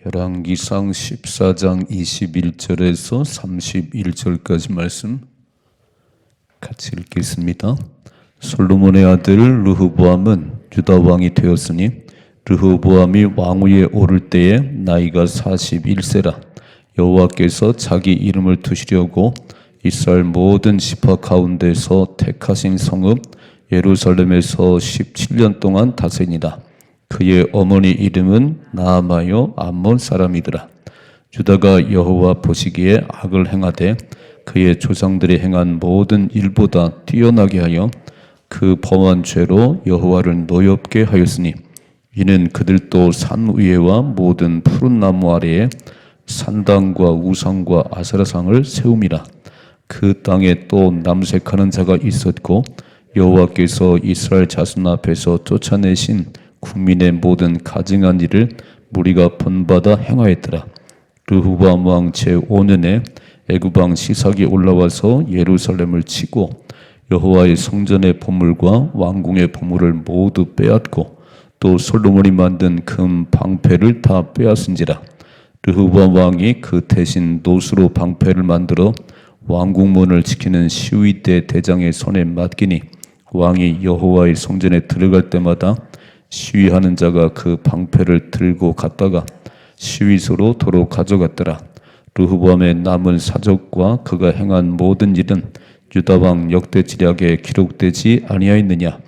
열왕기상 14장 21절에서 31절까지 말씀 같이 읽겠습니다. 솔로몬의 아들 르호보암은 유다 왕이 되었으니 르호보암이 왕위에 오를 때에 나이가 41세라. 여호와께서 자기 이름을 두시려고 이스라엘 모든 지파 가운데서 택하신 성읍 예루살렘에서 17년 동안 다스리니라. 그의 어머니 이름은 나아마요 암몬 사람이더라. 유다가 여호와 보시기에 악을 행하되 그의 조상들이 행한 모든 일보다 뛰어나게 하여 그 범한 죄로 여호와를 노엽게 하였으니 이는 그들도 산 위에와 모든 푸른 나무 아래에 산당과 우상과 아세라상을 세움이라. 그 땅에 또 남색하는 자가 있었고 여호와께서 이스라엘 자손 앞에서 쫓아내신 국민의 모든 가증한 일을 무리가 본받아 행하였더라. 르호보암 왕 제5년에 애굽 왕 시삭이 올라와서 예루살렘을 치고 여호와의 성전의 보물과 왕궁의 보물을 모두 빼앗고 또 솔로몬이 만든 금 방패를 다 빼앗은지라. 르호보암 왕이 그 대신 노수로 방패를 만들어 왕궁문을 지키는 시위대 대장의 손에 맡기니 왕이 여호와의 성전에 들어갈 때마다 시위하는 자가 그 방패를 들고 갔다가 시위소로 도로 가져갔더라. 르호보암의 남은 사적과 그가 행한 모든 일은 유다 왕 역대지략에 기록되지 아니하였느냐.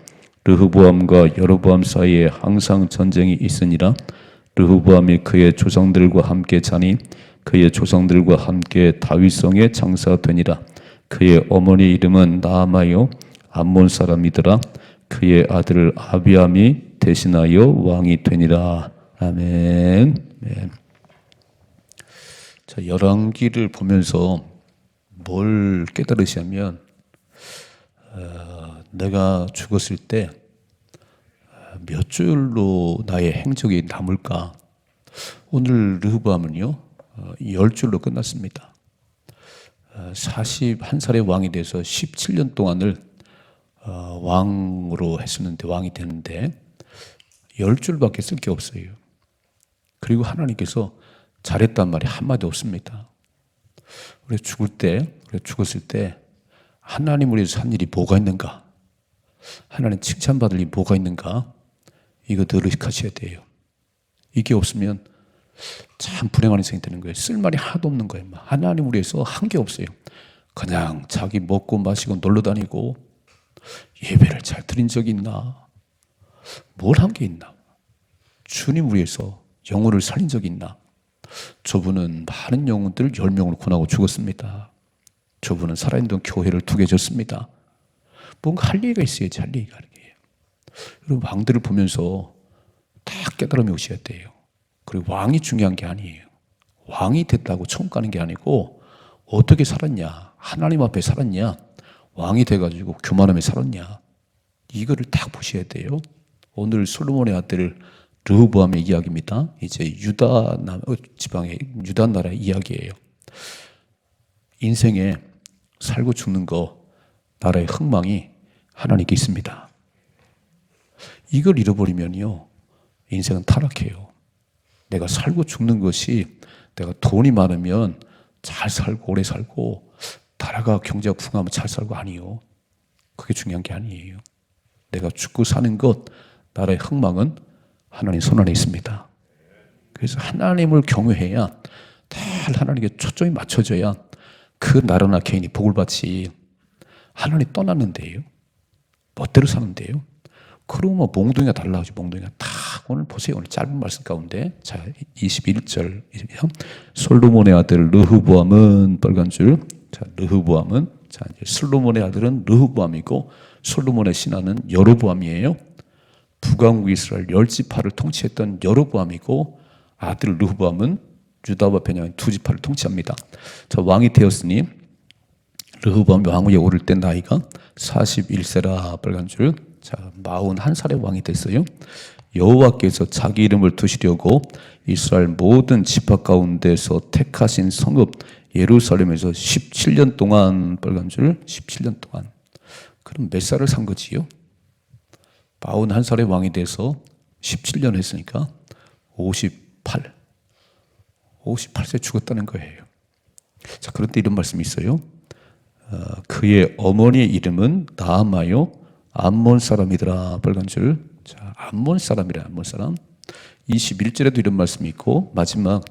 르호보암과 여로보암 사이에 항상 전쟁이 있으니라. 르호보암이 그의 조상들과 함께 자니 그의 조상들과 함께 다윗성에 장사되니라. 그의 어머니 이름은 나아마요 암몬 사람이더라. 그의 아들 아비암이 대신하여 왕이 되니라. 아멘. 네. 자, 열왕기를 보면서 뭘 깨달으시냐면 내가 죽었을 때 몇 줄로 나의 행적이 남을까? 오늘 르호보암은요 10줄로 끝났습니다. 41살의 왕이 돼서 17년 동안을 왕으로 했었는데 왕이 되는데 10줄밖에 쓸 게 없어요. 그리고 하나님께서 잘했단 말이 한마디 없습니다. 우리 죽었을 때 하나님을 위해서 한 일이 뭐가 있는가? 하나님 칭찬받을 일이 뭐가 있는가? 이거 늘 의식하셔야 돼요. 이게 없으면 참 불행한 인생이 되는 거예요. 쓸 말이 하나도 없는 거예요. 하나님을 위해서 한 게 없어요. 그냥 자기 먹고 마시고 놀러 다니고 예배를 잘 드린 적이 있나? 뭘 한 게 있나? 주님을 위해서 영혼을 살린 적이 있나? 저분은 많은 영혼들 10명을 구원하고 죽었습니다. 저분은 살아있는 교회를 2개 졌습니다. 뭔가 할 얘기가 있어야지, 할 얘기가. 여러분, 왕들을 보면서 다 깨달음이 오셔야 돼요. 그리고 왕이 중요한 게 아니에요. 왕이 됐다고 천국 가는 게 아니고 어떻게 살았냐, 하나님 앞에 살았냐, 왕이 돼가지고 교만함에 살았냐, 이거를 딱 보셔야 돼요. 오늘 솔로몬의 아들 르호보암의 이야기입니다. 이제 유다 지방의 유다 나라의 이야기예요. 인생에 살고 죽는 거, 나라의 흥망이 하나님께 있습니다. 이걸 잃어버리면요 인생은 타락해요. 내가 살고 죽는 것이, 내가 돈이 많으면 잘 살고 오래 살고 나라가 경제가 풍하면 잘 살고, 아니요. 그게 중요한 게 아니에요. 내가 죽고 사는 것, 나라의 흥망은 하나님 손 안에 있습니다. 그래서 하나님을 경외해야, 잘 하나님께 초점이 맞춰져야 그 나라나 개인이 복을 받지. 하나님 떠났는데요, 멋대로 사는데요. 그러면 몽둥이가 달라지고, 몽둥이가 다. 오늘 보세요. 오늘 짧은 말씀 가운데 자 21절 솔로몬의 아들 르호보암은 빨간 줄. 자, 르호보암은, 자, 이제 솔로몬의 아들은 르호보암이고 솔로몬의 신하는 여로보암이에요. 북왕국 이스라엘 10지파를 통치했던 여로보암이고 아들 르호보암은 유다와 베냐민 2지파를 통치합니다. 자, 왕이 되었으니 르호보암이 왕위에 오를 때 나이가 41세라 빨간 줄. 자, 41살의 왕이 됐어요. 여호와께서 자기 이름을 두시려고 이스라엘 모든 지파 가운데서 택하신 성읍 예루살렘에서 17년 동안 빨간 줄. 17년 동안. 그럼 몇 살을 산 거지요? 41살의 왕이 돼서 17년 했으니까 58. 58세 죽었다는 거예요. 자, 그런데 이런 말씀이 있어요. 그의 어머니의 이름은 나아마요 암몬 사람이더라. 빨간 줄. 자, 암몬 사람이라. 암몬 사람. 21절에도 이런 말씀이 있고 마지막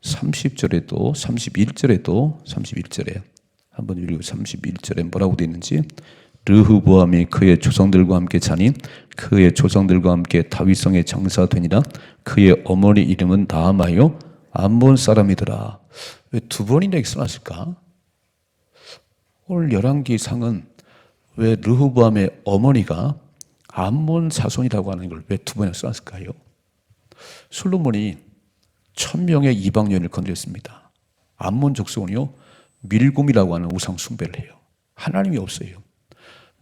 30절에도 31절에 한번 읽고 31절에 뭐라고 되어 있는지 르흐보암이 그의 조상들과 함께 자니 그의 조상들과 함께 다윗성에 장사되니라. 그의 어머니 이름은 나아마요 암몬 사람이더라. 왜 두 번이나 이렇게 써놨을까? 오늘 열왕기상은 왜 르흐보암의 어머니가 암몬 자손이라고 하는 걸 왜 두 번이나 써놨을까요? 솔로몬이 1000명의 이방 여인을 건드렸습니다. 암몬 족속은요 밀곰이라고 하는 우상 숭배를 해요. 하나님이 없어요.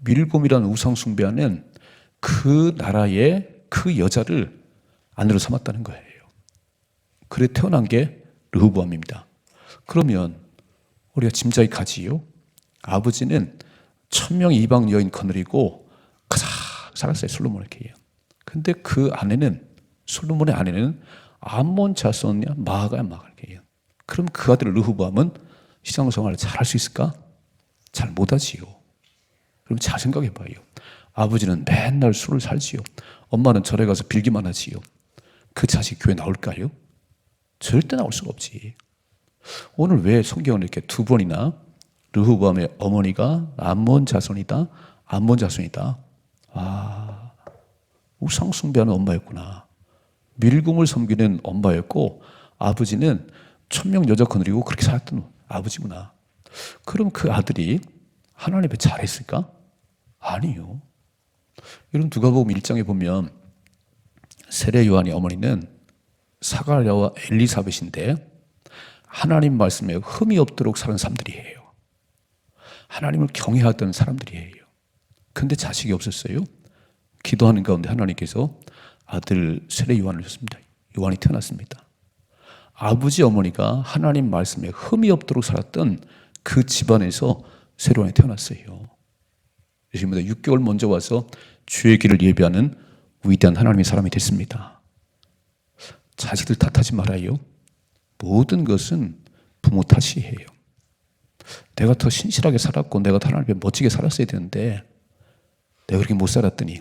밀곰이라는 우상 숭배하는 그 나라의 그 여자를 아내로 삼았다는 거예요. 그래 태어난 게 르흐보암입니다. 그러면 우리가 짐작이 가지요. 아버지는 1000명 이방 여인 거느리고 가작 살았어요. 솔로몬을 이렇게. 근데 그 아내는 솔로몬의 아내는 암몬 자손이야 마아가야 마아가 이렇게. 그럼 그 아들 르흐보암은 신앙생활을 잘 할 수 있을까? 잘 못하지요. 그럼 잘 생각해 봐요. 아버지는 맨날 술을 살지요. 엄마는 절에 가서 빌기만 하지요. 그 자식 교회 나올까요? 절대 나올 수가 없지. 오늘 왜 성경은 이렇게 두 번이나 르흐보암의 어머니가 암몬 자손이다. 암몬 자손이다. 아, 우상 숭배하는 엄마였구나. 밀금을 섬기는 엄마였고 아버지는 1000명 여자 거느리고 그렇게 살았던 아버지구나. 그럼 그 아들이 하나님 앞에 잘했을까? 아니요. 여러분 누가복음 1장에 보면 세례 요한의 어머니는 사가랴와 엘리사벳인데 하나님 말씀에 흠이 없도록 사는 사람들이에요. 하나님을 경외하던 사람들이에요. 근데 자식이 없었어요. 기도하는 가운데 하나님께서 아들 세례 요한을 주셨습니다. 요한이 태어났습니다. 아버지 어머니가 하나님 말씀에 흠이 없도록 살았던 그 집안에서 세례 요한이 태어났어요. 예수님보다 6개월 먼저 와서 주의 길을 예비하는 위대한 하나님의 사람이 됐습니다. 자식들 탓하지 말아요. 모든 것은 부모 탓이에요. 내가 더 신실하게 살았고 내가 하나님 앞에 멋지게 살았어야 되는데 내가 그렇게 못 살았더니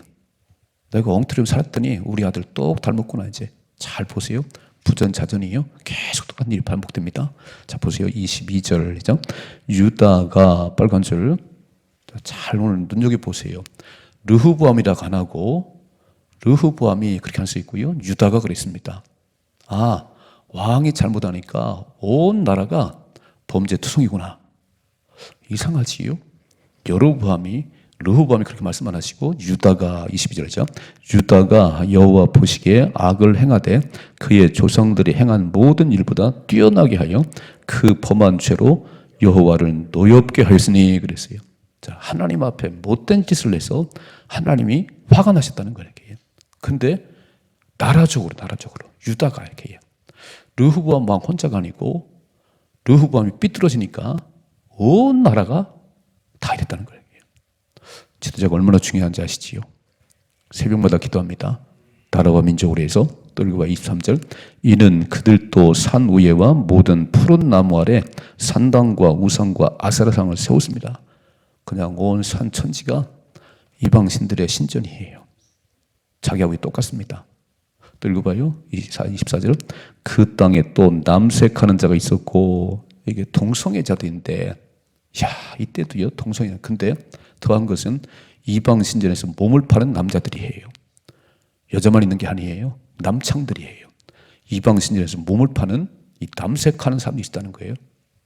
내가 엉터리로 살았더니 우리 아들 똑 닮았구나. 이제 잘 보세요. 부전자전이요. 계속 똑같은 일이 반복됩니다. 자 보세요. 22절이죠. 유다가 빨간 줄 잘 오늘 눈여겨보세요. 르흐보암이라고 안 하고 르흐보암이 그렇게 할 수 있고요. 유다가 그랬습니다. 아, 왕이 잘못하니까 온 나라가 범죄 투성이구나. 이상하지요? 르흐보암이 그렇게 말씀 안 하시고 유다가 22절이죠. 유다가 여호와 보시기에 악을 행하되 그의 조상들이 행한 모든 일보다 뛰어나게 하여 그 범한 죄로 여호와를 노엽게 하였으니 그랬어요. 자, 하나님 앞에 못된 짓을 해서 하나님이 화가 나셨다는 거예요. 근데 나라적으로 유다가 이렇게 해요. 르흐보암 왕 혼자가 아니고 르흐보암이 삐뚤어지니까 온 나라가 다 이랬다는 거예요. 지도자가 얼마나 중요한지 아시지요? 새벽마다 기도합니다. 나라와 민족을 위해서. 또 읽어봐 23절. 이는 그들도 산 위에와 모든 푸른 나무 아래 산당과 우상과 아세라상을 세웠습니다. 그냥 온 산 천지가 이방신들의 신전이에요. 자기하고 똑같습니다. 또 읽어봐요. 24절. 그 땅에 또 남색하는 자가 있었고 이게 동성애자들인데 야 이때도요 동성애. 근데 더한 것은 이방 신전에서 몸을 파는 남자들이에요. 여자만 있는 게 아니에요. 남창들이에요. 이방 신전에서 몸을 파는 이 남색하는 사람이 있다는 거예요.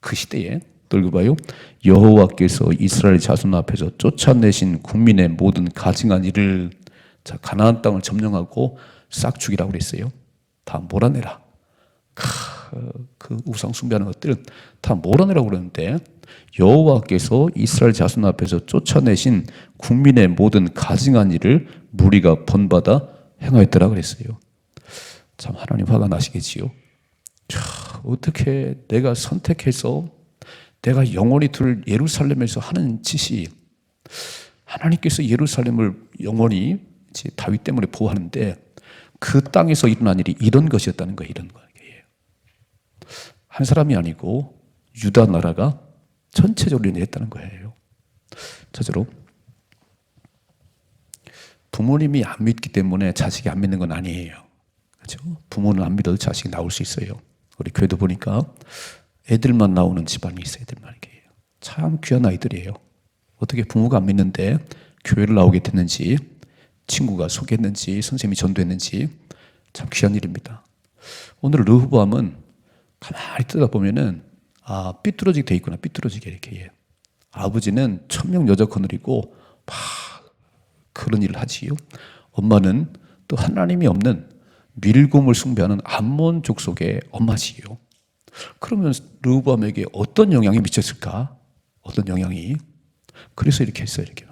그 시대에. 또 읽어봐요. 여호와께서 이스라엘 자손 앞에서 쫓아내신 국민의 모든 가증한 일을 자 가나안 땅을 점령하고 싹 죽이라고 그랬어요. 다 몰아내라. 그 우상 숭배하는 것들 다 몰아내라고 그러는데 여호와께서 이스라엘 자손 앞에서 쫓아내신 국민의 모든 가증한 일을 무리가 본받아 행하였더라 그랬어요. 참 하나님 화가 나시겠지요. 어떻게 내가 선택해서 내가 영원히 둘 예루살렘에서 하는 짓이 하나님께서 예루살렘을 영원히 다윗 때문에 보호하는데 그 땅에서 일어난 일이 이런 것이었다는 거예요. 이런 거예요. 한 사람이 아니고 유다 나라가 전체적으로 인했다는 거예요. 첫째로 부모님이 안 믿기 때문에 자식이 안 믿는 건 아니에요. 그렇죠? 부모는 안 믿어도 자식이 나올 수 있어요. 우리 교회도 보니까 애들만 나오는 집안이 있어요. 애들만 이렇게. 참 귀한 아이들이에요. 어떻게 부모가 안 믿는데 교회를 나오게 됐는지, 친구가 소개했는지, 선생님이 전도했는지 참 귀한 일입니다. 오늘 르호보암은 가만히 뜨다 보면은 삐뚤어지게 돼 있구나. 삐뚤어지게 이렇게. 아버지는 천명 여자 거느리고 막 그런 일을 하지요. 엄마는 또 하나님이 없는 밀곰을 숭배하는 암몬 족속의 엄마지요. 그러면 르호보암에게 어떤 영향이 미쳤을까? 어떤 영향이? 그래서 이렇게 했어요. 이렇게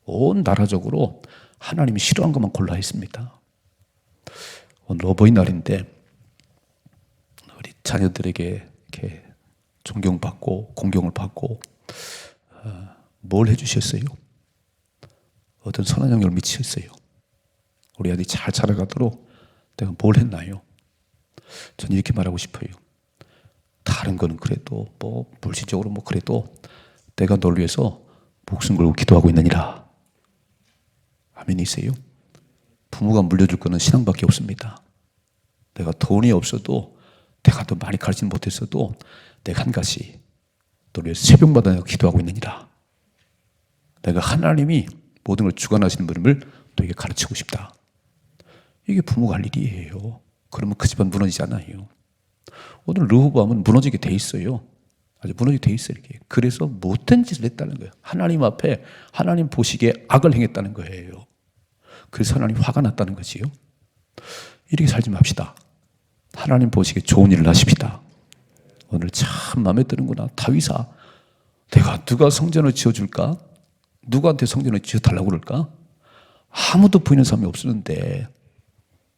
온 나라적으로 하나님이 싫어한 것만 골라 했습니다. 오늘 어버이날인데 우리 자녀들에게 이렇게 존경받고 공경을 받고 뭘 해주셨어요? 어떤 선한 영향을 미치셨어요? 우리 아들이 잘 자라가도록 내가 뭘 했나요? 저는 이렇게 말하고 싶어요. 다른 거는 그래도 물질적으로 그래도 내가 널 위해서 목숨 걸고 기도하고 있느니라. 아멘이세요? 부모가 물려줄 거는 신앙밖에 없습니다. 내가 돈이 없어도 내가 더 많이 가르치지 못했어도 내가 한 가지 너를 위해서 새벽마다 기도하고 있느니라. 내가 하나님이 모든 걸 주관하시는 분임을 너에게 가르치고 싶다. 이게 부모가 할 일이에요. 그러면 그 집안 무너지지 않아요. 오늘 르호보암은 무너지게 돼 있어요. 아주 무너지게 돼 있어요. 이렇게. 그래서 못된 짓을 했다는 거예요. 하나님 앞에 하나님 보시기에 악을 행했다는 거예요. 그래서 하나님 화가 났다는 거지요. 이렇게 살지 맙시다. 하나님 보시기에 좋은 일을 하십시다. 오늘 참 마음에 드는구나. 다윗아, 내가 누가 성전을 지어줄까? 누구한테 성전을 지어달라고 그럴까? 아무도 보이는 사람이 없었는데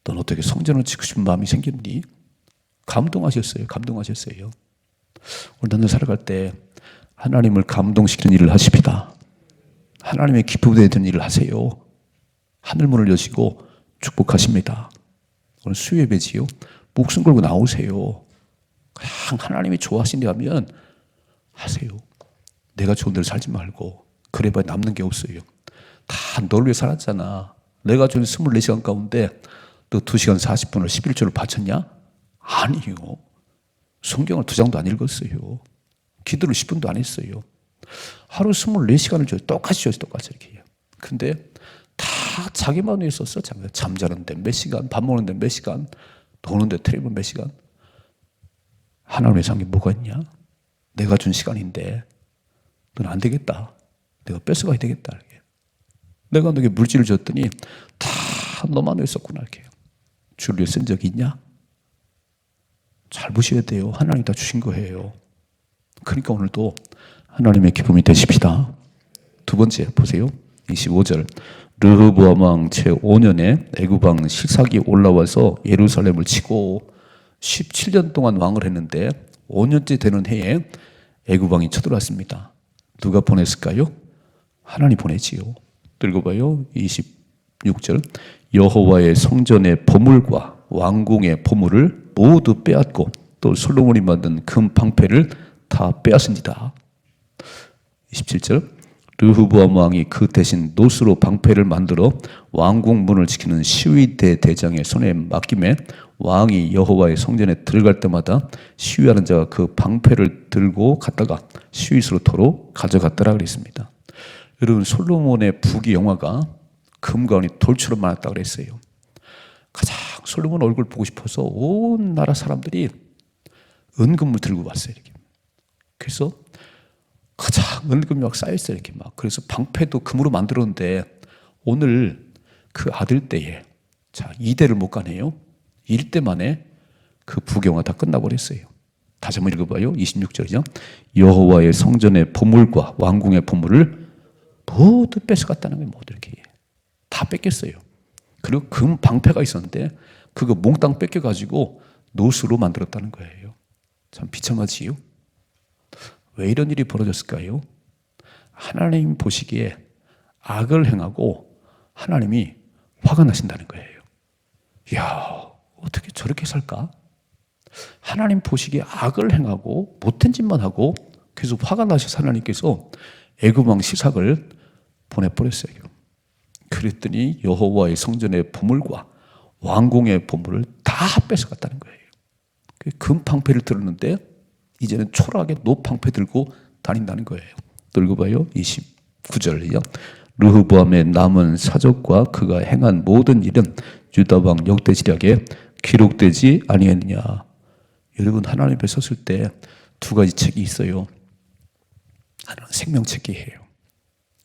넌 어떻게 성전을 짓고 싶은 마음이 생겼니? 감동하셨어요. 감동하셨어요. 오늘 너는 살아갈 때 하나님을 감동시키는 일을 하십시다. 하나님의 기쁨에 드는 일을 하세요. 하늘문을 여시고 축복하십니다. 오늘 수요예배지요. 목숨 걸고 나오세요. 그냥 하나님이 좋아하신다면 하세요. 내가 좋은 대로 살지 말고 그래봐야 남는 게 없어요. 다 널 위해 살았잖아. 내가 주는 24시간 가운데 너 2시간 40분을 11조를 바쳤냐? 아니요. 성경을 2장도 안 읽었어요. 기도를 10분도 안 했어요. 하루 24시간을 줘요. 똑같이 줘요. 똑같이 이렇게 해요. 근데 다 자기만 위해 썼어. 잠자는데 몇 시간, 밥 먹는데 몇 시간, 노는데 텔레비전 몇 시간. 하나님의 상에 뭐가 있냐? 내가 준 시간인데 넌 안 되겠다. 내가 뺏어가야 되겠다. 이렇게. 내가 너에게 물질을 줬더니 다 너만 위해 썼구나. 이렇게. 주를 위해 쓴 적이 있냐? 잘 보셔야 돼요. 하나님이 다 주신 거예요. 그러니까 오늘도 하나님의 기쁨이 되십시다. 두 번째 보세요. 25절. 르호보암 왕 제5년에 애굽 왕 시삭이 올라와서 예루살렘을 치고 17년 동안 왕을 했는데 5년째 되는 해에 애굽 왕이 쳐들어왔습니다. 누가 보냈을까요? 하나님 보내지요. 읽어봐요. 26절. 여호와의 성전의 보물과 왕궁의 보물을 모두 빼앗고 또 솔로몬이 만든 금 방패를 다 빼앗습니다. 27절. 르호보암 왕이 그 대신 노스로 방패를 만들어 왕궁 문을 지키는 시위대 대장의 손에 맡김에 왕이 여호와의 성전에 들어갈 때마다 시위하는 자가 그 방패를 들고 갔다가 시위소로 가져갔더라 그랬습니다. 여러분, 솔로몬의 부귀 영화가 금가운이 돌처럼 많았다고 그랬어요. 가장 솔로몬 얼굴 보고 싶어서 온 나라 사람들이 은금을 들고 왔어요. 이렇게. 그래서 가장 은금이 막 쌓여있어요. 이렇게 막. 그래서 방패도 금으로 만들었는데 오늘 그 아들 때에 2대를 못 가네요. 1대 만에 그 부경화 다 끝나버렸어요. 다시 한번 읽어봐요. 26절이죠. 여호와의 성전의 보물과 왕궁의 보물을 모두 뺏어갔다는 거예요. 모두 이렇게 다 뺏겼어요. 그리고 금 방패가 있었는데 그거 몽땅 뺏겨가지고 노수로 만들었다는 거예요. 참 비참하지요. 왜 이런 일이 벌어졌을까요? 하나님 보시기에 악을 행하고 하나님이 화가 나신다는 거예요. 이야, 어떻게 저렇게 살까? 하나님 보시기에 악을 행하고 못된 짓만 하고 그래서 화가 나셔서 하나님께서 애굽 왕 시삭을 보내버렸어요. 그랬더니 여호와의 성전의 보물과 왕궁의 보물을 다 뺏어갔다는 거예요. 금방패를 들었는데 이제는 초라하게 노방패 들고 다닌다는 거예요. 또 읽어봐요. 29절이요. 르호보암의 남은 사적과 그가 행한 모든 일은 유다 왕 역대지략에 기록되지 아니했느냐. 여러분, 하나님 앞에 섰을 때 두 가지 책이 있어요. 하나는 생명책이에요.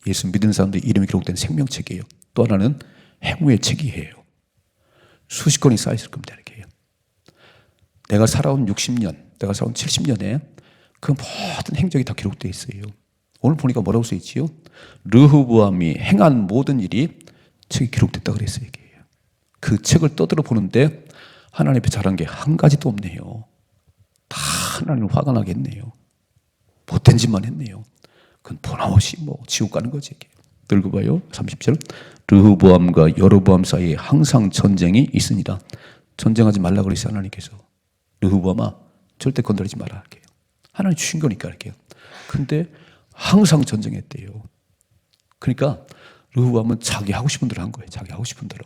예수 믿는 사람들 이름이 기록된 생명책이에요. 또 하나는 행위의 책이에요. 수십 권이 쌓여있을 겁니다. 이렇게. 내가 살아온 60년, 내가 살아온 70년에 그 모든 행적이 다 기록되어 있어요. 오늘 보니까 뭐라고 써있지요? 르호보암이 행한 모든 일이 책이 기록됐다 그랬어요. 이게. 그 책을 떠들어 보는데 하나님 앞에 잘한 게 한 가지도 없네요. 다 하나님 화가 나겠네요. 못된 짓만 했네요. 그건 보나없이 지옥 가는 거지. 읽어봐요. 30절. 르호보암과 여로보암 사이에 항상 전쟁이 있으니라. 전쟁하지 말라 그랬어요. 하나님께서. 르호보암아, 절대 건드리지 마라. 이렇게요. 하나님 주신 거니까. 이렇게요. 근데 항상 전쟁했대요. 그러니까 르호보암은 자기 하고 싶은 대로 한 거예요. 자기 하고 싶은 대로.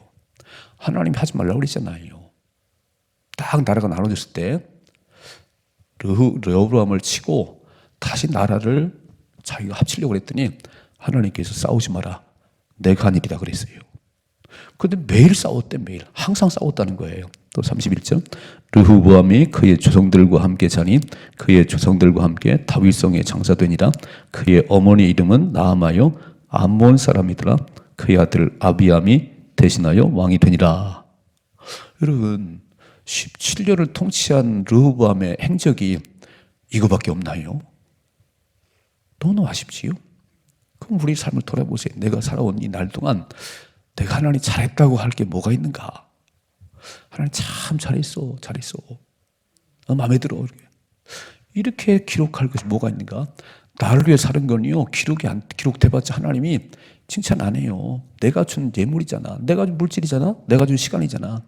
하나님이 하지 말라고 그랬잖아요. 딱 나라가 나눠졌을 때 르호보암을 치고 다시 나라를 자기가 합치려고 그랬더니 하나님께서 싸우지 마라. 내가 한 일이다 그랬어요. 그런데 매일 싸웠대. 매일. 항상 싸웠다는 거예요. 또 31절. 르호보암이 그의 조상들과 함께 자니 그의 조상들과 함께 다윗성에 장사되니라. 그의 어머니 이름은 나아마요 암몬 사람이더라. 그의 아들 아비암이 대신하여 왕이 되니라. 여러분, 17년을 통치한 르호보암의 행적이 이거밖에 없나요? 너무 아쉽지요? 그럼 우리 삶을 돌아보세요. 내가 살아온 이 날 동안 내가 하나님 잘했다고 할 게 뭐가 있는가? 하나님 참 잘했어. 잘했어. 마음에 들어. 이렇게 기록할 것이 뭐가 있는가? 나를 위해 사는 건요, 기록돼봤자 하나님이 칭찬 안 해요. 내가 준 예물이잖아. 내가 준 물질이잖아. 내가 준 시간이잖아.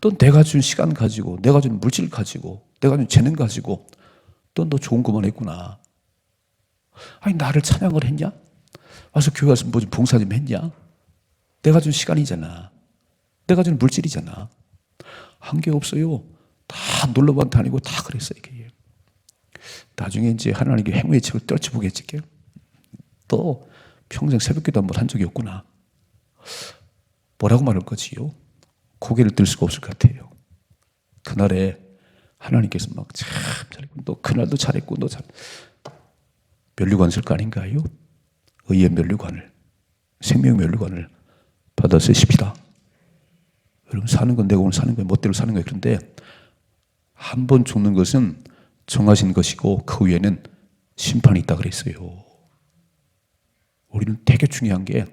또 내가 준 시간 가지고, 내가 준 물질 가지고, 내가 준 재능 가지고 또 너 좋은 것만 했구나. 아니, 나를 찬양을 했냐? 와서 교회 와서 뭐 좀 봉사 좀 했냐? 내가 준 시간이잖아. 내가 준 물질이잖아. 한 게 없어요. 다 놀러만 다니고 다 그랬어요. 이게. 나중에 이제 하나님께 행위의 책을 떨쳐보겠지. 또 평생 새벽기도 한 번 한 적이 없구나. 뭐라고 말할 거지요? 고개를 들 수가 없을 것 같아요. 그날에 하나님께서 막 참 잘했고, 너 그날도 잘했고, 너 잘. 면류관 쓸 거 아닌가요? 의의 면류관을, 생명 면류관을 받아 쓰십시다. 여러분, 사는 건 내가 오늘 사는 거예요. 멋대로 사는 거예요. 그런데 한 번 죽는 것은 정하신 것이고 그 위에는 심판이 있다 그랬어요. 우리는 되게 중요한 게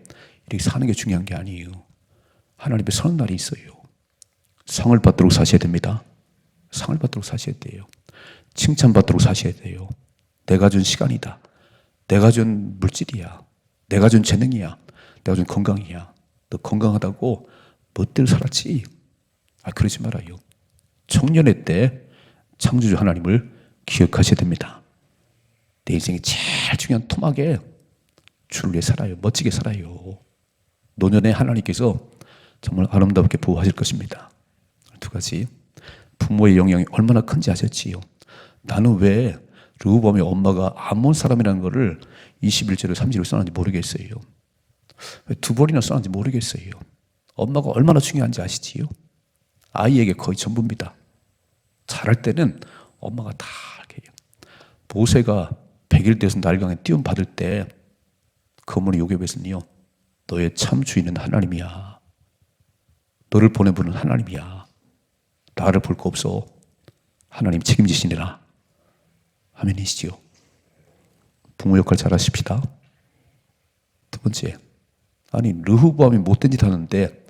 이렇게 사는 게 중요한 게 아니에요. 하나님 앞에 서는 날이 있어요. 상을 받도록 사셔야 됩니다. 상을 받도록 사셔야 돼요. 칭찬받도록 사셔야 돼요. 내가 준 시간이다. 내가 준 물질이야. 내가 준 재능이야. 내가 준 건강이야. 너 건강하다고 멋대로 살았지? 그러지 말아요. 청년의 때 창조주 하나님을 기억하셔야 됩니다. 내 인생의 제일 중요한 토막에 주를 위해 살아요. 멋지게 살아요. 노년에 하나님께서 정말 아름답게 보호하실 것입니다. 두 가지. 부모의 영향이 얼마나 큰지 아셨지요? 나는 왜 르호보암의 엄마가 암몬 사람이라는 것을 21절에 30절에 써놨는지 모르겠어요. 왜 두 번이나 써놨는지 모르겠어요. 엄마가 얼마나 중요한지 아시지요? 아이에게 거의 전부입니다. 자랄 때는 엄마가 다 이렇게 해요. 모세가 100일 돼서 날강에 띄움 받을 때 그 어머니 요셉에서는요, 너의 참 주인은 하나님이야. 너를 보내보는 하나님이야. 나를 볼 거 없어. 하나님 책임지시니라. 아멘이시지요. 부모 역할 잘 하십시다. 두 번째, 아니 르호보암이 못된 짓 하는데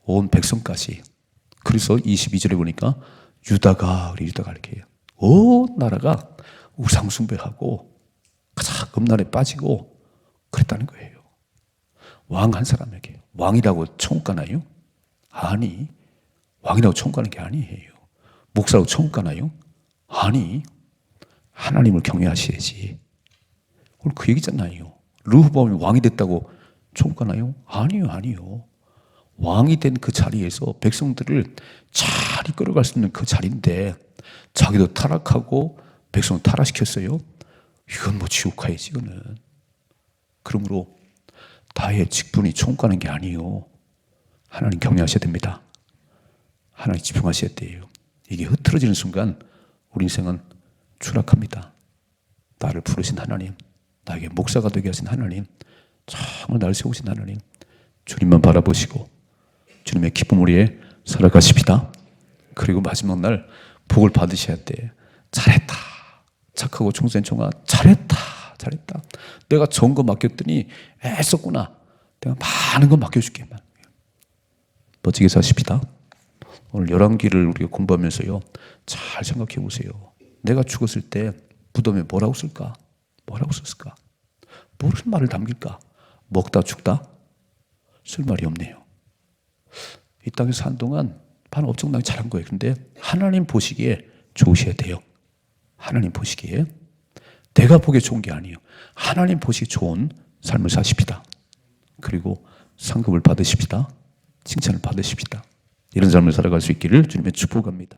온 백성까지. 그래서 22절에 보니까 유다가 이렇게 해요. 온 나라가 우상 숭배하고 가장 음란에 빠지고 그랬다는 거예요. 왕 한 사람에게 왕이라고 천국 가나요? 아니, 왕이라고 천국 가는 게 아니에요. 목사라고 처음 가나요? 아니, 하나님을 경외하셔야지. 오늘 그 얘기잖아요. 르호보암이 왕이 됐다고 처음 가나요? 아니요. 왕이 된 그 자리에서 백성들을 잘 이끌어갈 수 있는 그 자리인데 자기도 타락하고 백성을 타락시켰어요. 이건 뭐 지옥화이지, 이거는. 그러므로 다의 직분이 처음 가는 게 아니에요. 하나님 경외하셔야 됩니다. 하나님 집중하셔야 돼요. 이게 흐트러지는 순간 우리 인생은 추락합니다. 나를 부르신 하나님, 나에게 목사가 되게 하신 하나님, 정말 나를 세우신 하나님, 주님만 바라보시고 주님의 기쁨을 위해 살아가십시다. 그리고 마지막 날 복을 받으셔야 돼. 잘했다. 착하고忠誠 종아, 잘했다. 내가 좋은 거 맡겼더니 애썼구나. 내가 많은 거 맡겨줄게. 멋지게 사십시다. 오늘 열왕기를 우리가 공부하면서요, 잘 생각해 보세요. 내가 죽었을 때 무덤에 뭐라고 쓸까? 뭐라고 썼을까? 무슨 말을 담길까? 먹다 죽다? 쓸 말이 없네요. 이 땅에서 한동안 반 엄청나게 잘한 거예요. 근데 하나님 보시기에 좋으셔야 돼요. 하나님 보시기에. 내가 보기에 좋은 게 아니에요. 하나님 보시기에 좋은 삶을 사십시다. 그리고 상급을 받으십시다. 칭찬을 받으십시다. 이런 삶을 살아갈 수 있기를 주님의 축복합니다.